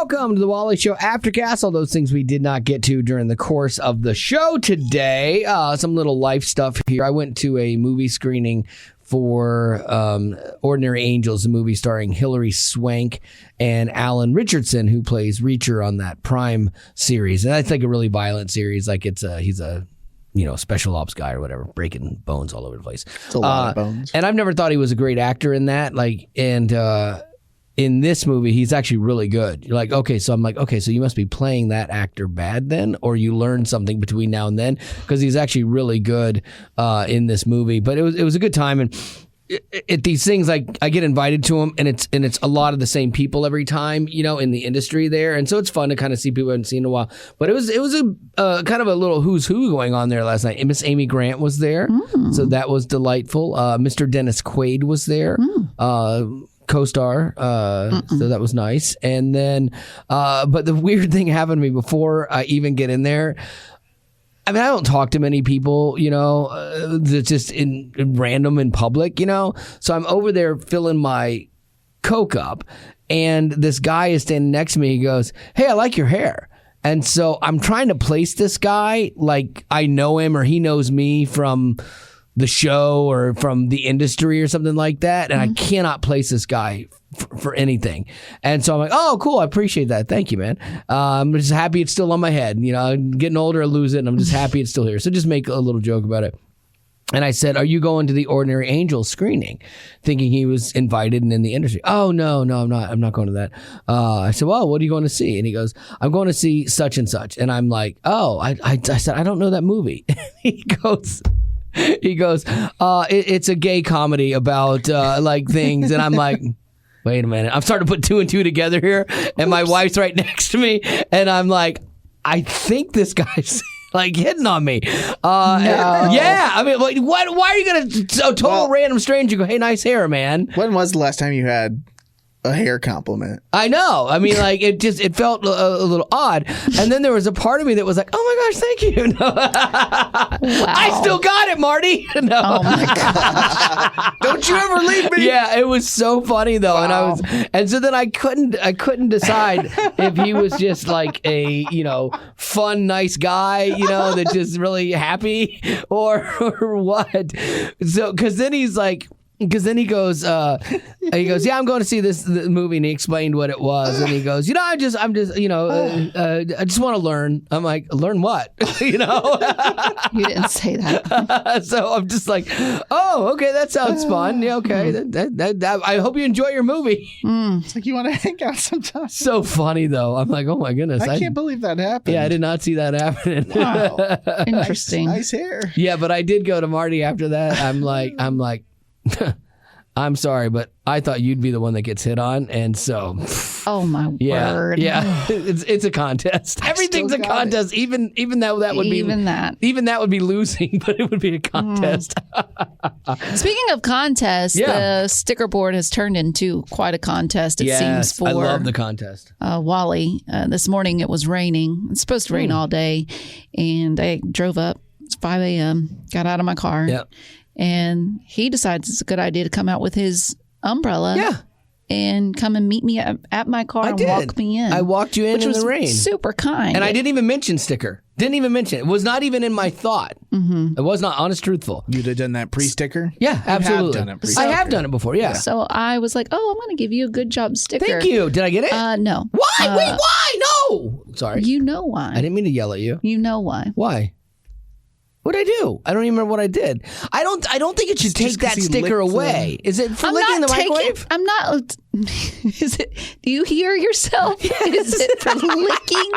Welcome to the Wally Show Aftercast. All those things we did not get to during the course of the show today. Some little life stuff here. I went to a movie screening for Ordinary Angels, a movie starring Hilary Swank and Alan Richardson, who plays Reacher on that Prime series. And that's like a really violent series. Like he's a special ops guy or whatever, breaking bones all over the place. It's a lot of bones. And I've never thought he was a great actor in that. In this movie, he's actually really good. You're like, okay, so you must be playing that actor bad then, or you learned something between now and then, because he's actually really good in this movie. But it was a good time, and these things, like, I get invited to them, and it's a lot of the same people every time, in the industry there, and so it's fun to kind of see people I haven't seen in a while. But it was a kind of a little who's who going on there last night. And Miss Amy Grant was there, so that was delightful. Mr. Dennis Quaid was there. Co-star, so that was nice. And then, but the weird thing happened to me before I even get in there. I mean, I don't talk to many people, that's just in random in public, So I'm over there filling my Coke up, and this guy is standing next to me. He goes, "Hey, I like your hair." And so I'm trying to place this guy like I know him or he knows me from the show or from the industry or something like that, and I cannot place this guy for anything. And so I'm like, "Oh, cool, I appreciate that. Thank you, man. I'm just happy it's still on my head. I'm getting older, I lose it, and I'm just happy it's still here." So just make a little joke about it. And I said, "Are you going to the Ordinary Angels screening?" Thinking he was invited and in the industry. "Oh, no, I'm not. I'm not going to that." I said, "Well, what are you going to see?" And he goes, "I'm going to see such and such." And I'm like, "Oh," I said, "I don't know that movie." He goes, it's a gay comedy about like things. And I'm like, wait a minute. I'm starting to put two and two together here. And my wife's right next to me. And I'm like, I think this guy's like hitting on me. No. Yeah. I mean, like, what? Why are you going to a total random stranger go, "Hey, nice hair, man"? When was the last time you had a hair compliment? I know. I mean, like, it felt a little odd. And then there was a part of me that was like, "Oh my gosh, thank you." No. Wow. I still got it, Marty. No. Oh my gosh. Don't you ever leave me. Yeah, it was so funny though. Wow. And so then I couldn't decide if he was just like a, fun, nice guy, that's just really happy or what. So, because then he goes, "Yeah, I'm going to see this movie," and he explained what it was, and he goes, I just want to learn. I'm like, "Learn what?" You didn't say that. So I'm just like, "Oh, okay, that sounds fun. Yeah, okay. That, I hope you enjoy your movie." It's like you want to hang out sometimes. So funny though. I'm like, "Oh my goodness, I can't believe that happened." Yeah, I did not see that happening. Wow. Interesting. Nice hair. Yeah, but I did go to Marty after that. I'm like, "I'm sorry, but I thought you'd be the one that gets hit on," and so. Oh my word! Yeah, it's a contest. Everything's a contest. Even that would be even that would be losing, but it would be a contest. Speaking of contests, the sticker board has turned into quite a contest. It seems for I love the contest. Wally. This morning it was raining. It's supposed to rain all day, and I drove up. It's 5 a.m. Got out of my car. Yep. And he decides it's a good idea to come out with his umbrella and come and meet me at my car and walk me in. I walked you in the rain. Super kind. And I didn't even mention sticker. Didn't even mention it. It was not even in my thought. It was not honest, truthful. You'd have done that pre-sticker? Yeah, absolutely. You have done it pre-sticker. I have done it before, yeah. So I was like, "Oh, I'm going to give you a good job sticker." Thank you. Did I get it? No. Why? Wait, why? No. Sorry. You know why. I didn't mean to yell at you. You know why. Why? What'd I do? I don't even remember what I did. I don't think it should take that sticker away. Is it for licking the microwave? I'm not. Is it? Do you hear yourself? Is it for licking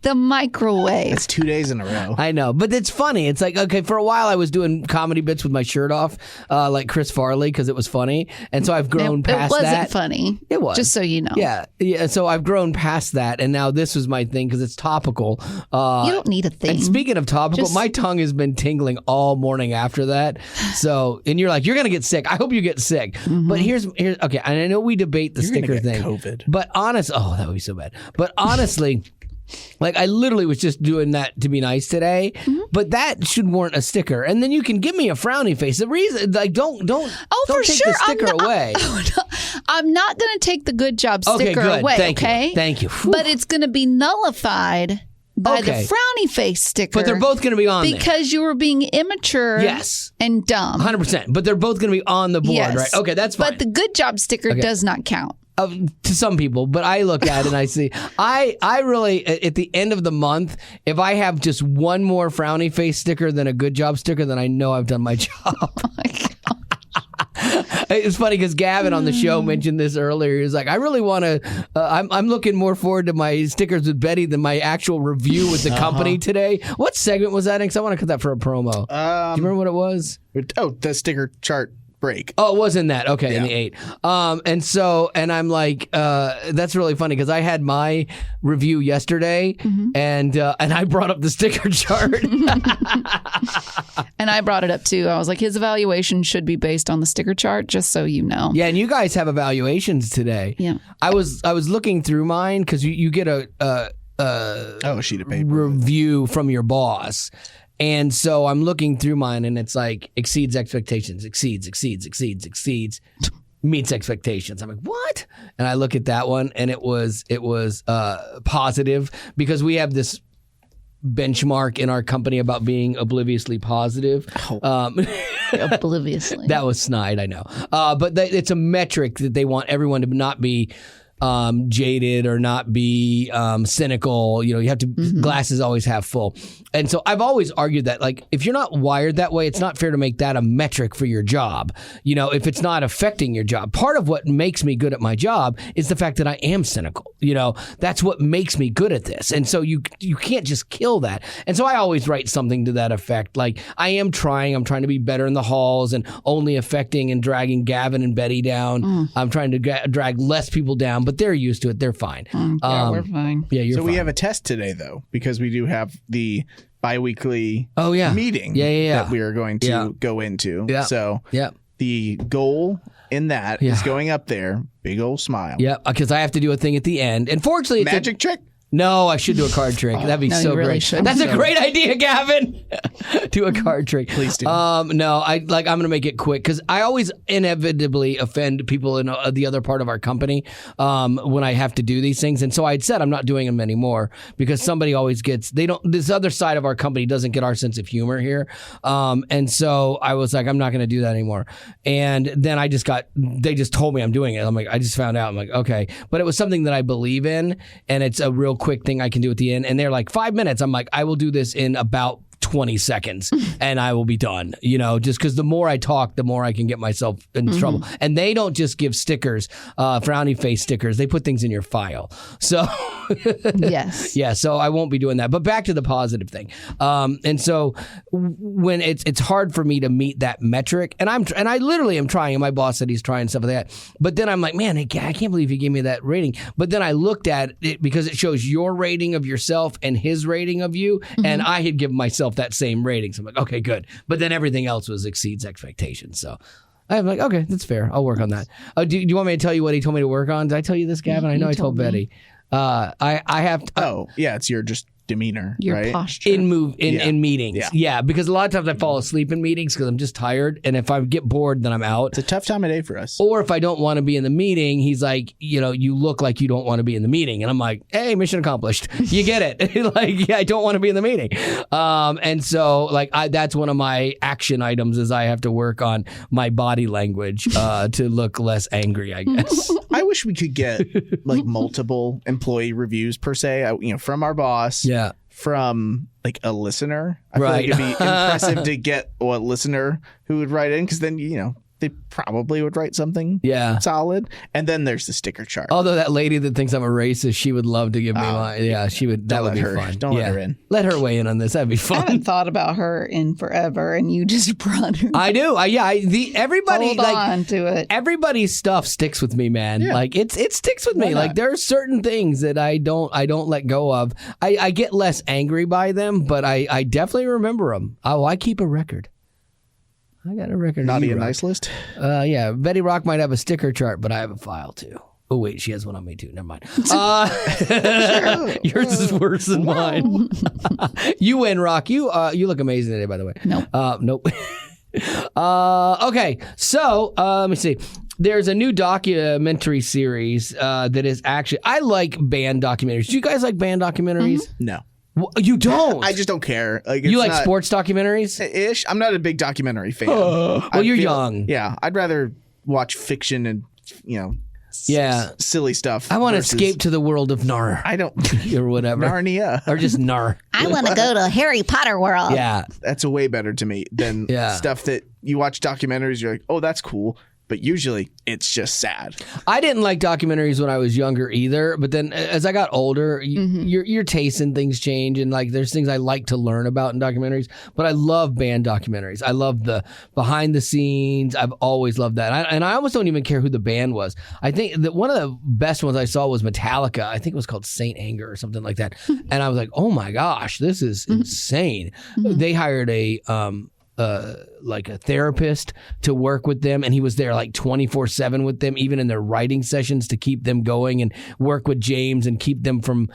the microwave? It's 2 days in a row. I know, but it's funny. It's like, okay, for a while I was doing comedy bits with my shirt off, like Chris Farley, because it was funny, and so I've grown past that. It wasn't funny. It was, just so you know. Yeah. So I've grown past that, and now this was my thing because it's topical. You don't need a thing. And speaking of topical, my tongue has been tingling all morning after that. So, and you're like, "You're gonna get sick. I hope you get sick." Mm-hmm. But here's okay. And I know we debate the sticker thing. COVID. But that would be so bad. But honestly. Like, I literally was just doing that to be nice today, but that should warrant a sticker. And then you can give me a frowny face. The reason, like, don't for take sure. the sticker away. I'm not going to take the good job sticker good. away. Thank you. Okay, Thank you. But it's going to be nullified by the frowny face sticker. But they're both going to be on there. Because you were being immature and dumb. 100%. But they're both going to be on the board, Yes. right? Okay, that's fine. But the good job sticker does not count. To some people, but I look at it and I see, I really, at the end of the month, if I have just one more frowny face sticker than a good job sticker, then I know I've done my job. Oh my God. It's funny because Gavin on the show mentioned this earlier. He was like, I really want to, I'm looking more forward to my stickers with Betty than my actual review with the company today. What segment was that in? Because I want to cut that for a promo. Do you remember what it was? Oh, the sticker chart break. Oh, it was in that. Okay, in the 8. And I'm like, that's really funny because I had my review yesterday, and I brought up the sticker chart. And I brought it up too. I was like, his evaluation should be based on the sticker chart, just so you know. Yeah, and you guys have evaluations today. Yeah, I was looking through mine because you get a sheet of paper review from your boss. And so I'm looking through mine, and it's like exceeds expectations, exceeds, meets expectations. I'm like, what? And I look at that one, and it was positive because we have this benchmark in our company about being obliviously positive. Obliviously. That was snide, I know. But it's a metric that they want everyone to not be jaded or not be cynical. You know, you have to glasses always half full. And so I've always argued that, like, if you're not wired that way, it's not fair to make that a metric for your job. You know, if it's not affecting your job. Part of what makes me good at my job is the fact that I am cynical. You know, that's what makes me good at this. And so you can't just kill that. And so I always write something to that effect. Like, I'm trying to be better in the halls and only affecting and dragging Gavin and Betty down. I'm trying to drag less people down, but they're used to it. They're fine. Yeah, we're fine. Yeah, you're fine. So we have a test today, though, because we do have the bi-weekly meeting that we are going to go into. Yeah. So the goal in that is going up there, big old smile. Yeah, because I have to do a thing at the end. And fortunately, it's magic trick? No, I should do a card trick. That'd be so really great. should. That's a great idea, Gavin. Do a card trick. Please do. No, I'm going to make it quick because I always inevitably offend people in the other part of our company when I have to do these things. And so I had said I'm not doing them anymore because somebody always gets, this other side of our company doesn't get our sense of humor here. And so I was like, I'm not going to do that anymore. And then they just told me I'm doing it. I'm like, I just found out. I'm like, okay. But it was something that I believe in, and it's a real quick thing I can do at the end. And they're like, 5 minutes. I'm like, I will do this in about 20 seconds and I will be done, you know, just because the more I talk, the more I can get myself in trouble. And they don't just give stickers, frowny face stickers. They put things in your file. So yes. Yeah. So I won't be doing that. But back to the positive thing. And so when it's hard for me to meet that metric, and I literally am trying, and my boss said he's trying stuff like that. But then I'm like, man, I can't believe he gave me that rating. But then I looked at it because it shows your rating of yourself and his rating of you. And I had given myself that same rating. So I'm like, okay, good. But then everything else exceeds expectations. So I'm like, okay, that's fair. I'll work on that. Do you want me to tell you what he told me to work on? Did I tell you this, Gavin? I know I told Betty. I have to, it's your just demeanor, your right? posture in meetings. Yeah, because a lot of times I fall asleep in meetings because I'm just tired, and if I get bored, then I'm out. It's a tough time of day for us. Or if I don't want to be in the meeting, he's like, you know, you look like you don't want to be in the meeting, and I'm like, hey, mission accomplished. You get it? Like, yeah, I don't want to be in the meeting. And so, like, that's one of my action items is I have to work on my body language to look less angry, I guess. I wish we could get like multiple employee reviews per se, from our boss. Yeah. From like a listener. I feel like it'd be impressive to get a listener who would write in, because then, they probably would write something solid. And then there's the sticker chart. Although that lady that thinks I'm a racist, she would love to give me my, she would, that would be fun. Don't let her in. Let her weigh in on this. That'd be fun. I haven't thought about her in forever, and you just brought her. I do. Everybody Hold on to it. Everybody's stuff sticks with me, man. Yeah. Like it sticks with me. Like there are certain things that I don't let go of. I get less angry by them, but I definitely remember them. I keep a record. I got a record. Naughty and nice list? Yeah. Betty Rock might have a sticker chart, but I have a file too. Oh, wait, she has one on me, too. Never mind. Yours is worse than mine. You win, Rock. You look amazing today, by the way. Nope. Okay, so let me see. There's a new documentary series that is actually... I like band documentaries. Do you guys like band documentaries? Mm-hmm. No. You don't? I just don't care. You like sports documentaries? Ish. I'm not a big documentary fan. Well, you're young. Yeah, I'd rather watch fiction and, silly stuff. I want to escape to the world of Nar. I don't... or whatever. Narnia. Or just Nar. I want to go to Harry Potter world. Yeah. That's way better to me than stuff that you watch documentaries, you're like, oh, that's cool. But usually it's just sad. I didn't like documentaries when I was younger either. But then as I got older, your taste in things change. And like there's things I like to learn about in documentaries. But I love band documentaries. I love the behind the scenes. I've always loved that. And I almost don't even care who the band was. I think that one of the best ones I saw was Metallica. I think it was called Saint Anger or something like that. And I was like, oh my gosh, this is insane. They hired a therapist to work with them, and he was there like 24/7 with them, even in their writing sessions, to keep them going and work with James and keep them from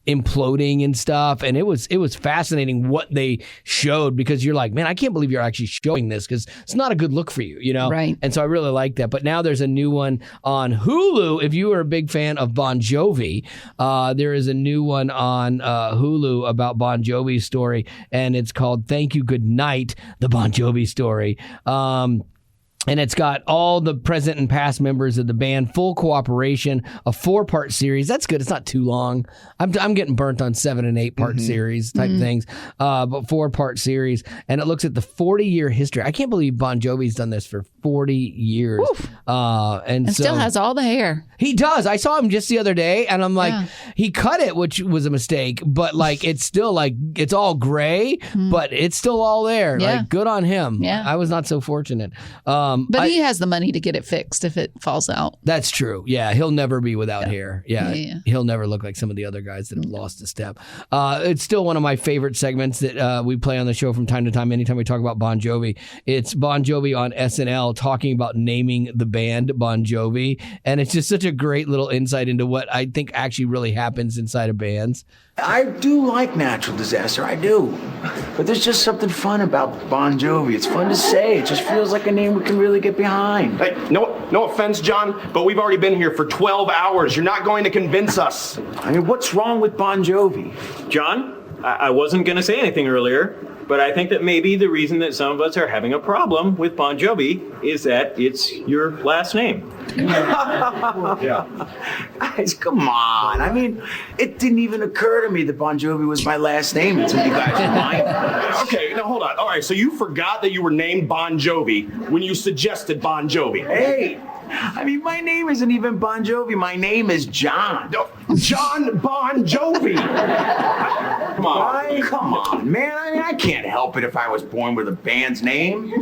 imploding and stuff. And it was fascinating what they showed, because you're like, man, I can't believe you're actually showing this, because it's not a good look for you, Right. And so I really like that. But now there's a new one on Hulu. If you are a big fan of Bon Jovi, there is a new one on Hulu about Bon Jovi's story, and it's called Thank You Good Night, the Bon Jovi story. And it's got all the present and past members of the band, full cooperation, a 4-part series. That's good. It's not too long. I'm getting burnt on 7 and 8 part series type things, but 4-part series. And it looks at the 40-year history. I can't believe Bon Jovi's done this for 40 years. And so, still has all the hair. He does. I saw him just the other day, and I'm like, he cut it, which was a mistake, but like it's still like it's all gray, but it's still all there. Yeah. Like, good on him. Yeah. I was not so fortunate. But he has the money to get it fixed if it falls out. That's true. Yeah, he'll never be without hair. Yeah, he'll never look like some of the other guys that have lost a step. It's still one of my favorite segments that we play on the show from time to time. Anytime we talk about Bon Jovi, it's Bon Jovi on SNL talking about naming the band Bon Jovi. And it's just such a great little insight into what I think actually really happens inside of bands. I do like natural disaster, I do. But there's just something fun about Bon Jovi. It's fun to say. It just feels like a name we can really get behind. Hey, no offense, John, but we've already been here for 12 hours. You're not going to convince us. I mean, what's wrong with Bon Jovi? John, I wasn't going to say anything earlier, but I think that maybe the reason that some of us are having a problem with Bon Jovi is that it's your last name. Guys, come on. I mean, it didn't even occur to me that Bon Jovi was my last name until you guys reminded me. Okay, now hold on. All right, so you forgot that you were named Bon Jovi when you suggested Bon Jovi. Hey, I mean, my name isn't even Bon Jovi. My name is John. No, John Bon Jovi. Come on. Come on, man. I mean, I can't help it if I was born with a band's name.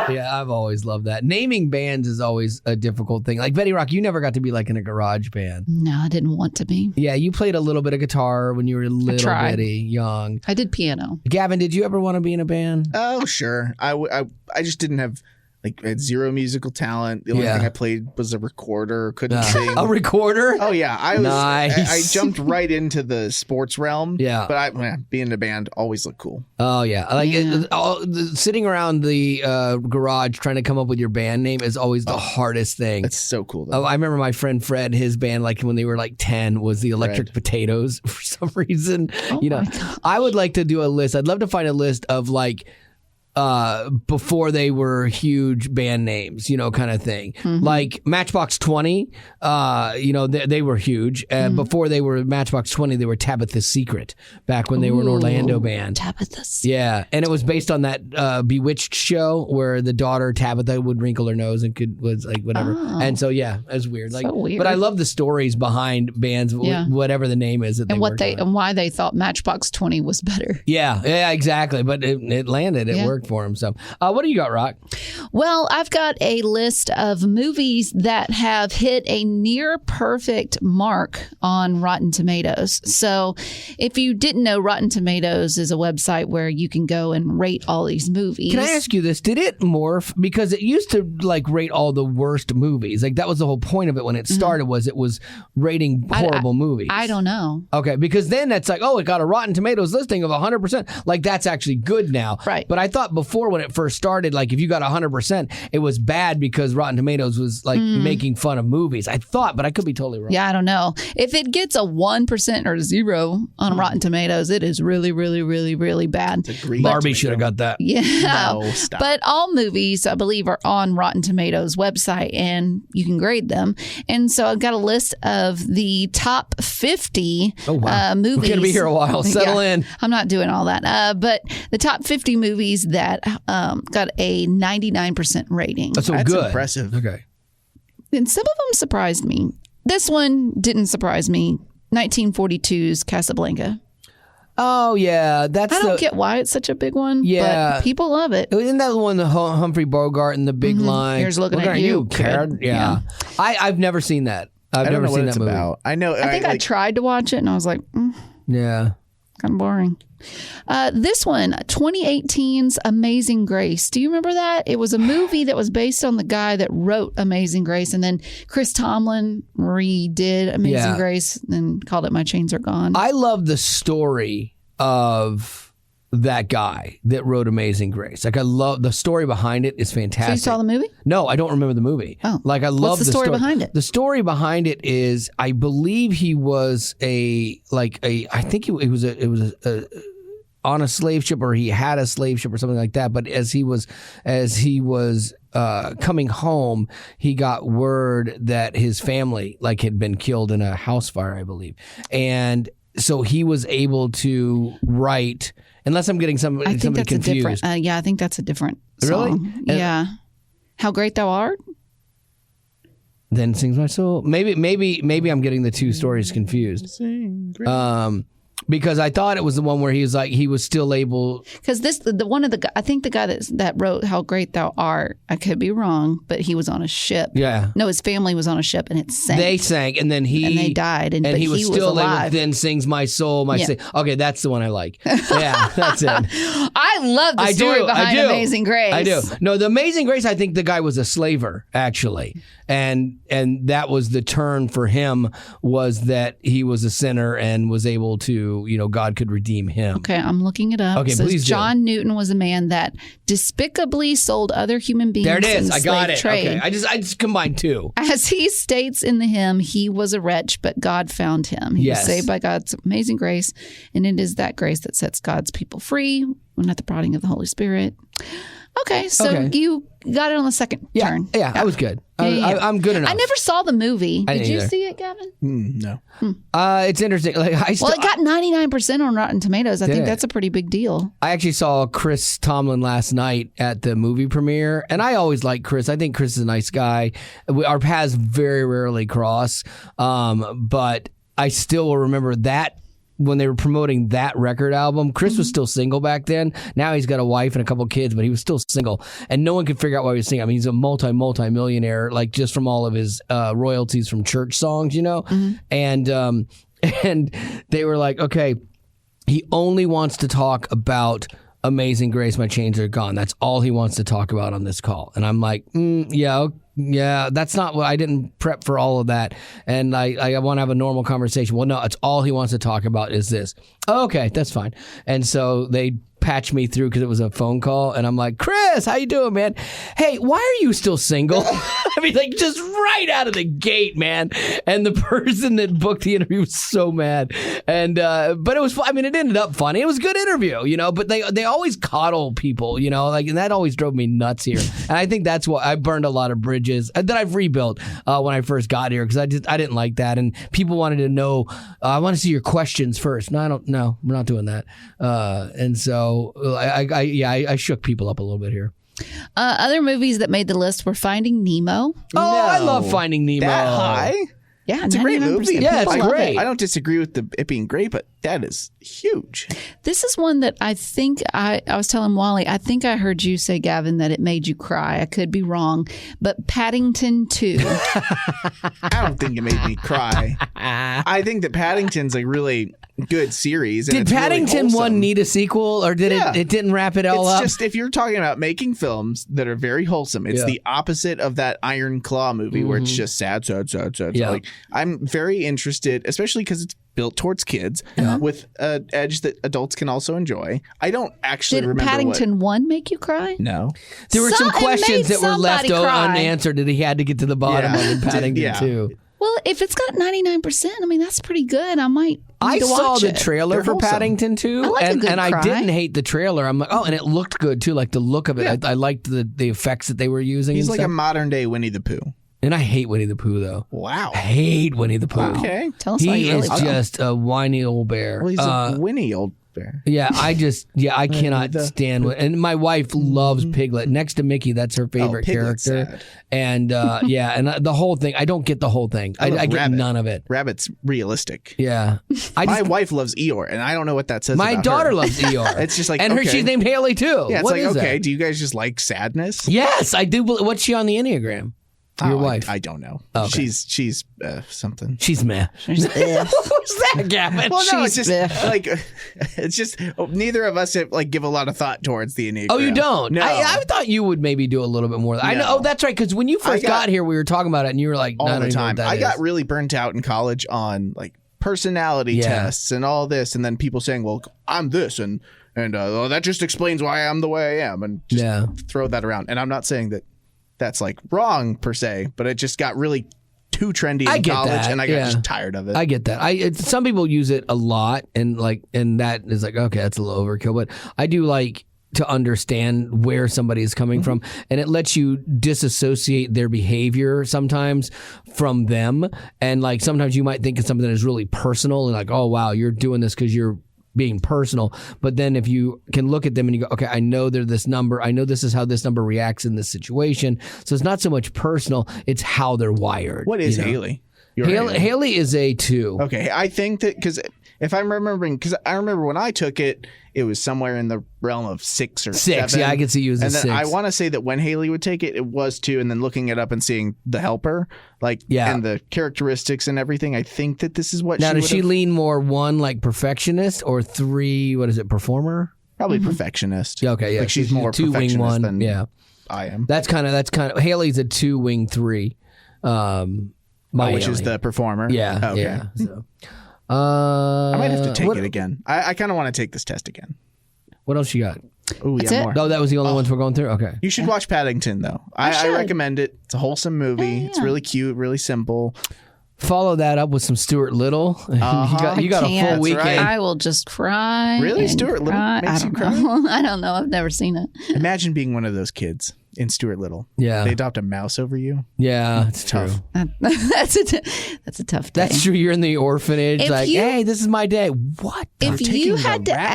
Yeah, I've always loved that. Naming bands is always a difficult thing. Like, Betty Rock, you never got to be like in a garage band. No, I didn't want to be. Yeah, you played a little bit of guitar when you were little bitty, young. I did piano. Gavin, did you ever want to be in a band? Oh, sure. I just didn't have... I had zero musical talent. The only thing I played was a recorder. Couldn't sing. A recorder? Oh yeah, I was. Nice. I jumped right into the sports realm. Yeah, but being in a band always looked cool. Oh yeah, sitting around the garage trying to come up with your band name is always the hardest thing. It's so cool. Though. Oh, I remember my friend Fred. His band, like when they were like 10, was the Electric Potatoes for some reason. Oh my gosh. I would like to do a list. I'd love to find a list of like. Before they were huge band names, kind of thing. Like Matchbox 20, they were huge. Before they were Matchbox 20, they were Tabitha's Secret back when they were an Orlando band. Tabitha's. Yeah, and it was based on that Bewitched show where the daughter Tabitha would wrinkle her nose and was like whatever. Oh. And so yeah, it was weird. Like, so weird. But I love the stories behind bands, whatever the name is that they and why they thought Matchbox 20 was better. Yeah, exactly. But it landed. It worked. work for him. So, what do you got, Rock? Well, I've got a list of movies that have hit a near perfect mark on Rotten Tomatoes. So, if you didn't know, Rotten Tomatoes is a website where you can go and rate all these movies. Can I ask you this? Did it morph? Because it used to like rate all the worst movies. Like that was the whole point of it when it started. Was it was rating horrible movies? I don't know. Okay, because then that's like, oh, it got a Rotten Tomatoes listing of 100%. Like that's actually good now. Right. But I thought before when it first started, like if you got 100%, it was bad because Rotten Tomatoes was like making fun of movies. I thought, but I could be totally wrong. Yeah, I don't know. If it gets a 1% or 0 on Rotten Tomatoes, it is really, really, really, really bad. Barbie should have got that. Yeah. No, stop. But all movies, I believe, are on Rotten Tomatoes website and you can grade them. And so I've got a list of the top 50 movies. We're going to be here a while. Settle in. I'm not doing all that. But the top 50 movies that got a 99% rating. That's good. Impressive. Okay. And some of them surprised me. This one didn't surprise me. 1942's Casablanca. Oh, yeah. I don't get why it's such a big one. Yeah. But people love it. Isn't that the one, the Humphrey Bogart and the big line? Here's looking at you, kid. Yeah. I've never seen that. I've never seen that movie. About. I know. I think I tried to watch it and I was like, yeah. Kind of boring. This one, 2018's Amazing Grace. Do you remember that? It was a movie that was based on the guy that wrote Amazing Grace, and then Chris Tomlin redid Amazing Grace and called it My Chains Are Gone. I love the story of that guy that wrote Amazing Grace. Like I love the story behind it is fantastic. So you saw the movie? No, I don't remember the movie. Oh, like I love the story behind it. The story behind it is, I believe he was I think it was on a slave ship, or he had a slave ship or something like that. But as he was coming home, he got word that his family had been killed in a house fire, I believe, and so he was able to write. Unless I'm getting somebody confused. A different. I think that's a different song. Really? Yeah. How Great Thou Art? Then Sings My Soul. Maybe I'm getting the two stories confused. Because I thought it was the one where he was still able. Because I think the guy that wrote How Great Thou Art, I could be wrong, but he was on a ship. Yeah. No, his family was on a ship and it sank. They sank, and then they died, but he was still alive. Able. Then Sings My Soul, Okay, that's the one I like. Yeah, that's it. I love the story behind Amazing Grace. I do. No, the Amazing Grace, I think the guy was a slaver actually, and that was the turn for him, was that he was a sinner and was able to. God could redeem him. Okay, I'm looking it up. Okay, please do. John Newton was a man that despicably sold other human beings. There it is. In the I got slave it. Trade. Okay, I just combined two. As he states in the hymn, he was a wretch, but God found him. He was saved by God's amazing grace, and it is that grace that sets God's people free, when at the prodding of the Holy Spirit. Okay, so you got it on the second turn. Yeah, I was good. I'm good enough. I never saw the movie. Did you either. see it, Gavin? No. It's interesting. It got 99% on Rotten Tomatoes. I think that's a pretty big deal. I actually saw Chris Tomlin last night at the movie premiere, and I always like Chris. I think Chris is a nice guy. Our paths very rarely cross, but I still will remember that. When they were promoting that record album, Chris was still single back then. Now he's got a wife and a couple kids, but he was still single, and no one could figure out why he was singing. I mean, he's a multi-millionaire, just from all of his royalties from church songs, and they were like, okay, he only wants to talk about Amazing Grace, My Chains Are Gone. That's all he wants to talk about on this call. And I'm like, yeah, that's not what I didn't prep for all of that. And I want to have a normal conversation. Well, no, it's all he wants to talk about is this. Oh, okay, that's fine. And so they patched me through because it was a phone call, and I'm like, Chris, how you doing, man? Hey, why are you still single? I mean, just right out of the gate, man. And the person that booked the interview was so mad. And but it was, it ended up funny. It was a good interview, but they always coddle people, and that always drove me nuts here. And I think that's why I burned a lot of bridges that I've rebuilt when I first got here, because I didn't like that, and people wanted to know. I want to see your questions first. No, we're not doing that. And so I shook people up a little bit here. Other movies that made the list were Finding Nemo. Oh, I love Finding Nemo. That high? Yeah, it's a great movie. Yeah, it's great. I don't disagree with it being great, but that is huge. This is one that I think I was telling Wally, I think I heard you say, Gavin, that it made you cry. I could be wrong, but Paddington 2. I don't think it made me cry. I think that Paddington's a really good series. And did Paddington really 1 need a sequel, or did it didn't wrap it all up? It's just, if you're talking about making films that are very wholesome, it's the opposite of that Iron Claw movie where it's just sad. Yeah. Like, I'm very interested, especially because it's built towards kids with an edge that adults can also enjoy. I don't actually remember Paddington 1 make you cry? No. There were some questions that were left cry. unanswered that he had to get to the bottom of in Paddington 2. Well, if it's got 99%, I mean, that's pretty good. I might I saw the it. trailer for Paddington 2, I like a good and I cry. didn't hate the trailer. I'm like, oh, and it looked good too, like the look of it. I liked the effects that they were using. He's and like stuff. a modern day Winnie the Pooh. And I hate Winnie the Pooh, though. Wow. I hate Winnie the Pooh. Okay. Tell us how He you really is feel. just a whiny old bear. Well, he's a Winnie old bear. Yeah, I cannot stand it. And my wife loves Piglet. Next to Mickey, that's her favorite Piglet's character. sad. And and the whole thing, I don't get the whole thing. I get Rabbit. none of it. Rabbit's realistic. Yeah. My wife loves Eeyore, and I don't know what that says My about daughter her. loves Eeyore. It's just like, and okay. she's named Haley too. Yeah, it's What like, is okay, that? do you guys just like sadness? Yes, I do. What's she on the Enneagram? Your wife. I don't know. Oh, okay. She's something. She's meh. What's that, Gavin? Well, no, it's She's just like it's just neither of us have, like, give a lot of thought towards the Enneagram. Oh, you don't? No, I thought you would maybe do a little bit more. I know. Oh, that's right. Because when you first got here, we were talking about it, and you were like, all no, the time. I got is. really burnt out in college on like personality tests and all this, and then people saying, "Well, I'm this," and that just explains why I'm the way I am, and just throw that around. And I'm not saying that that's like wrong per se, but it just got really too trendy in college, and I got just tired of it. I get that. Some people use it a lot, and that is like, okay, that's a little overkill. But I do like to understand where somebody is coming from, and it lets you disassociate their behavior sometimes from them. And like sometimes you might think of something that is really personal, and like, oh wow, you're doing this because you're being personal. But then if you can look at them and you go, okay, I know they're this number. I know this is how this number reacts in this situation. So it's not so much personal. It's how they're wired. What is Haley? Haley is a 2. Okay. I think that because if I'm remembering, because I remember when I took it, it was somewhere in the realm of 6 or 7. Yeah, I can see you as a 6. And then I want to say that when Haley would take it, it was 2. And then looking it up and seeing The Helper, and the characteristics and everything, I think that this is what now, she does she lean more 1 like perfectionist or 3, what is it, performer? Probably perfectionist. Yeah, okay, yeah. Like she's more 2 wing perfectionist 1 than I am. That's kind of Haley's a 2 wing 3. Which is the performer. Yeah. Okay. Yeah. So. I might have to take it again. I kind of want to take this test again. What else you got? Oh, That's yeah, it? more. No, that was the only ones we're going through? Okay. You should watch Paddington, though. I recommend it. It's a wholesome movie. Yeah. It's really cute, really simple. Follow that up with some Stuart Little. You got a can't. full weekend. right. I will just cry. Really? and Stuart Little cry. makes I you don't know. I don't know. I've never seen it. Imagine being one of those kids in Stuart Little. Yeah. They adopt a mouse over you. Yeah, it's tough. true. That's a tough day. That's true. You're in the orphanage. If Like, you- hey, this is my day. What? If you taking had the to rat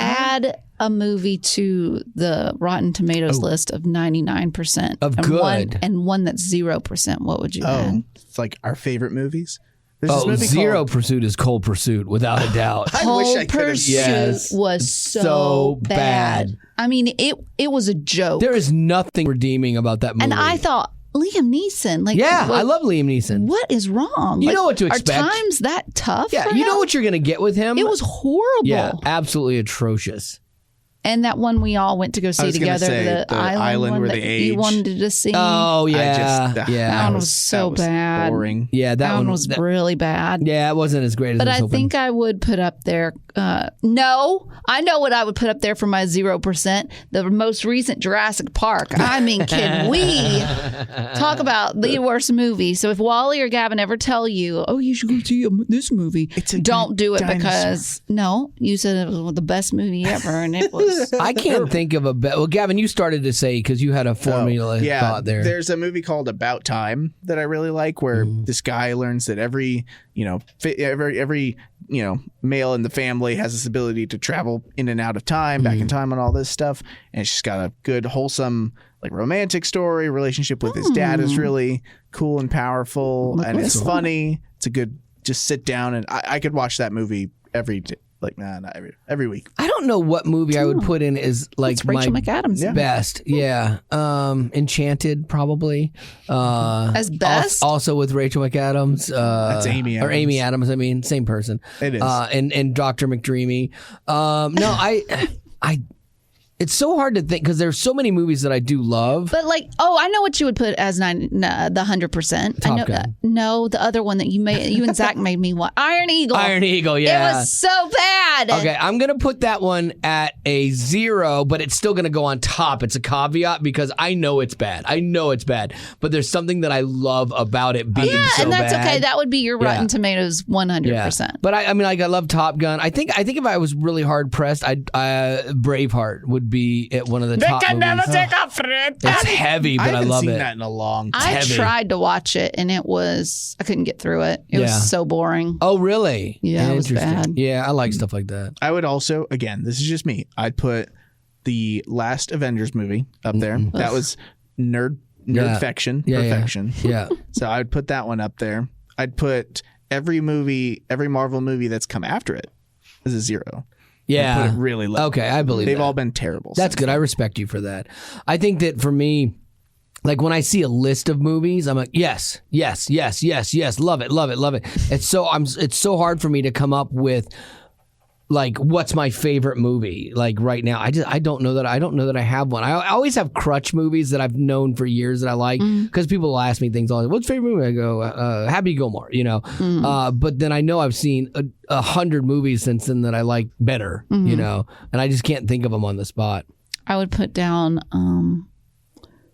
add a movie to the Rotten Tomatoes list of 99% Of and good. one that's 0%, what would you add? It's like our favorite movies. There's this Oh, movie Zero called- Pursuit is Cold Pursuit, without a doubt. I wish I Cold could have. Pursuit Yes. was so bad. I mean, it was a joke. There is nothing redeeming about that movie. And I thought, Liam Neeson. Like, yeah, I love Liam Neeson. What is wrong? You know what to expect. Are times that tough? Yeah, for you know him? what you're going to get with him. It was horrible. Yeah, absolutely atrocious. And that one we all went to go see was gonna together, say, the island one where that they age. you wanted to see. Oh yeah, that yeah. That one was so bad. Boring. Yeah, that one was really bad. Yeah, it wasn't as great as But I was I hoping. think I would put up there. No, I know what I would put up there for my 0%. The most recent Jurassic Park. I mean, can we talk about the worst movie? So if Wally or Gavin ever tell you, "Oh, you should go see this movie," don't do it because you said it was the best movie ever, and it was. I can't think of a well, Gavin, you started to say because you had a formula thought there. There's a movie called About Time that I really like, where this guy learns that every male in the family has this ability to travel in and out of time, back in time, and all this stuff. And it's just got a good, wholesome, like romantic story. Relationship with his dad is really cool and powerful, and it's funny. It's a good just sit down and I could watch that movie every day. Like, not every week. I don't know what movie I would put in as like It's Rachel McAdams. best. Yeah. Enchanted, probably. As best? Also with Rachel McAdams. That's Amy Adams. Or Amy Adams, I mean, same person. It is. And Dr. McDreamy. No, I it's so hard to think because there's so many movies that I do love. But like, I know what you would put as the 100%. Top I know, Gun. No, the other one that you and Zach made me watch. Iron Eagle. Iron Eagle, yeah. It was so bad. Okay, I'm going to put that one at a 0, but it's still going to go on top. It's a caveat because I know it's bad. But there's something that I love about it being so bad. Yeah, and that's okay. That would be your Rotten Tomatoes 100%. Yeah. But I mean, like, I love Top Gun. I think if I was really hard pressed, Braveheart would be at one of the top movies. It's heavy, but I love haven't seen it. that in a long time. I heavy. tried to watch it, and I couldn't get through it. It was so boring. Oh, really? Yeah, it was bad. Yeah, I like stuff like that. I would also, again, this is just me. I'd put the last Avengers movie up there. That was nerdfection, perfection. Yeah. So I would put that one up there. I'd put every Marvel movie that's come after it as a 0. Yeah. Put it really low. Okay, I believe they've that. all been terrible. That's good. I respect you for that. I think that for me, like when I see a list of movies, I'm like, yes, love it. It's so hard for me to come up with like what's my favorite movie like right now. I don't know that I have one. I always have crutch movies that I've known for years that I like because people will ask me things all like, what's your favorite movie? I go Happy Gilmore, but then I know I've seen 100 movies since then that I like better, and I just can't think of them on the spot. I would put down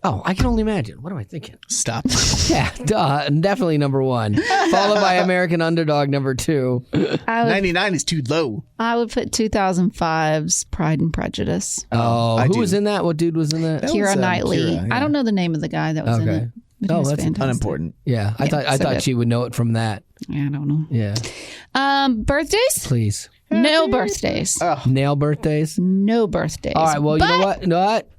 I can only imagine. What am I thinking? Stop. Yeah, definitely number 1, followed by American Underdog number 2. 99 is too low. I would put 2005's Pride and Prejudice. Oh, who was in that? What dude was in that? Keira Knightley. Keira, yeah. I don't know the name of the guy that was in it. But he was that's fantastic. Unimportant. Yeah, I thought good. she would know it from that. Yeah, I don't know. Yeah, Birthdays? please. No birthdays. Nail birthdays. No birthdays. All right. Well, you know what?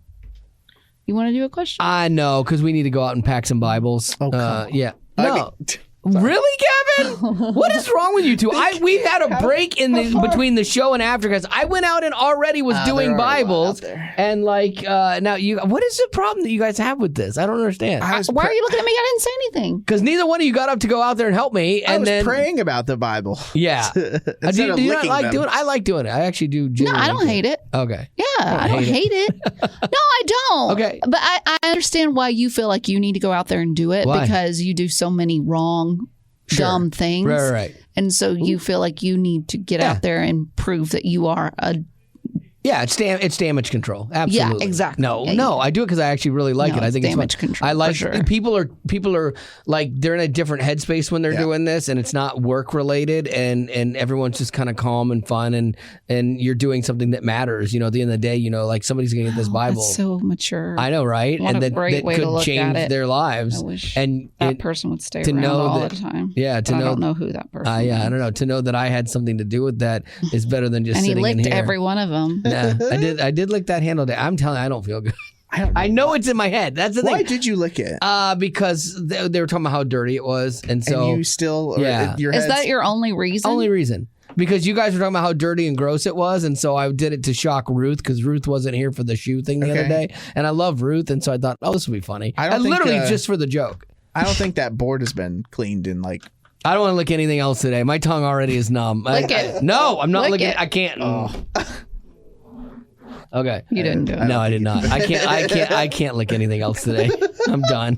You want to do a question? I know because we need to go out and pack some Bibles. Oh, come on. Yeah. No. Really, Kevin? What is wrong with you two? We had a break between the show and Aftercast. I went out and already was doing Bibles, and now you. What is the problem that you guys have with this? I don't understand. Why are you looking at me? I didn't say anything. Because neither one of you got up to go out there and help me. And I was then praying about the Bible. Yeah. Instead of do you not licking like them. doing it? I like doing it. I actually do. No, I don't hate it. Okay. Yeah, I don't hate it. No, I don't. Okay. But I understand why you feel like you need to go out there and do it Why? because you do so many wrong, dumb things. Right. And so you feel like you need to get out there and prove that you are a. Yeah, it's damage control. Absolutely. Yeah, exactly. No, I do it because I actually really like No, it. I think it's it's damage fun. control, I like for sure. people are like they're in a different headspace when they're doing this, and it's not work related, and everyone's just kind of calm and fun, and you're doing something that matters. At the end of the day, like somebody's gonna get this Bible. That's so mature. I know, right? What and a that great way to could look at change it. their lives. I wish and that person would stay to around know all that- the time. Yeah, to But know. I don't know who that person is. Yeah, I don't know. To know that I had something to do with that is better than just And he sitting in licked here. every one of them. Nah, I did lick that handle. I'm telling you, I don't feel good. I know it's in my head. That's the Why thing. did you lick it? Because they were talking about how dirty it was, and so and you still, your Is head's- that your only reason? only reason. Because you guys were talking about how dirty and gross it was, and so I did it to shock Ruth because Ruth wasn't here for the shoe thing the other day, and I love Ruth, and so I thought, this will be funny. I don't think, literally just for the joke. I don't think that board has been cleaned in like. I don't want to lick anything else today. My tongue already is numb. Lick it. No, I'm not Lick licking it. it. I can't. Okay. You didn't do it. No, I did not. I can't lick anything else today. I'm done.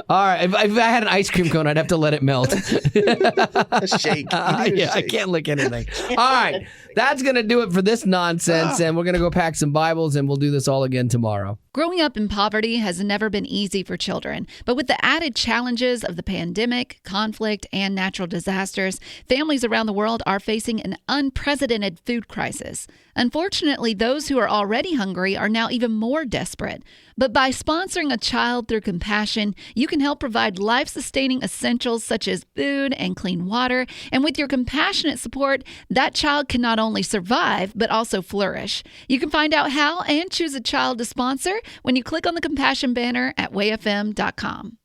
All right. If I had an ice cream cone, I'd have to let it melt. A shake. I can't lick anything. All right. That's going to do it for this nonsense. And we're going to go pack some Bibles and we'll do this all again tomorrow. Growing up in poverty has never been easy for children, but with the added challenges of the pandemic, conflict, and natural disasters, families around the world are facing an unprecedented food crisis. Unfortunately, those who are already hungry are now even more desperate. But by sponsoring a child through compassion, you can help provide life-sustaining essentials such as food and clean water. And with your compassionate support, that child can not only survive, but also flourish. You can find out how and choose a child to sponsor when you click on the compassion banner at wayfm.com.